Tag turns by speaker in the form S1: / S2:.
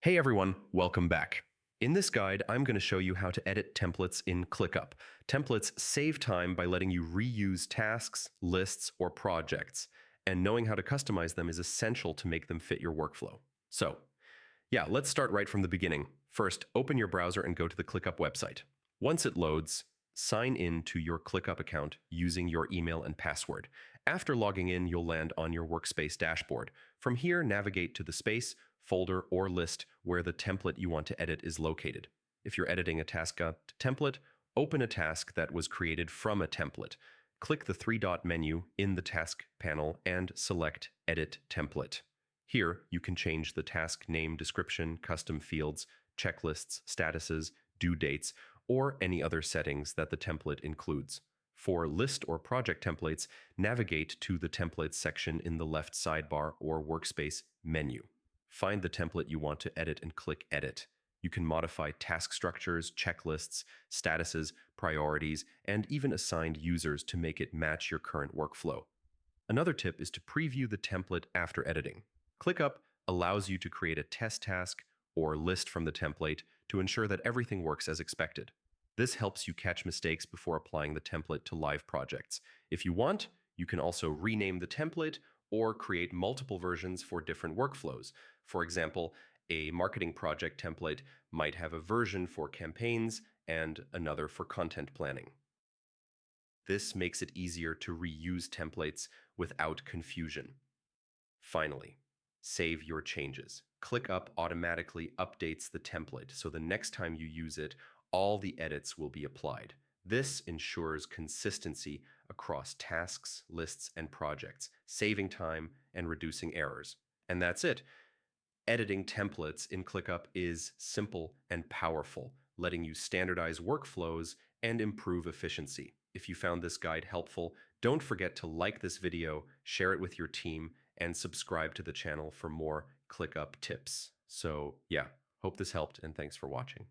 S1: Hey everyone, welcome back. In this guide, I'm going to show you how to edit templates in Clickup. Templates save time by letting you reuse tasks, lists, or projects, and knowing how to customize them is essential to make them fit your workflow. So, let's start right from the beginning. First, open your browser and go to the Clickup website. Once it loads, sign in to your Clickup account using your email and password. After logging in, you'll land on your workspace dashboard. From here, navigate to the space, folder, or list where the template you want to edit is located. If you're editing a task template, open a task that was created from a template. Click the three-dot menu in the task panel and select Edit Template. Here, you can change the task name, description, custom fields, checklists, statuses, due dates, or any other settings that the template includes. For list or project templates, navigate to the Templates section in the left sidebar or workspace menu. Find the template you want to edit and click Edit. You can modify task structures, checklists, statuses, priorities, and even assign users to make it match your current workflow. Another tip is to preview the template after editing. ClickUp allows you to create a test task or list from the template to ensure that everything works as expected. This helps you catch mistakes before applying the template to live projects. If you want, you can also rename the template or create multiple versions for different workflows. For example, a marketing project template might have a version for campaigns and another for content planning. This makes it easier to reuse templates without confusion. Finally, save your changes. ClickUp automatically updates the template, so the next time you use it, all the edits will be applied. This ensures consistency across tasks, lists, and projects, saving time and reducing errors. And that's it. Editing templates in ClickUp is simple and powerful, letting you standardize workflows and improve efficiency. If you found this guide helpful, don't forget to like this video, share it with your team, and subscribe to the channel for more ClickUp tips. Hope this helped, and thanks for watching.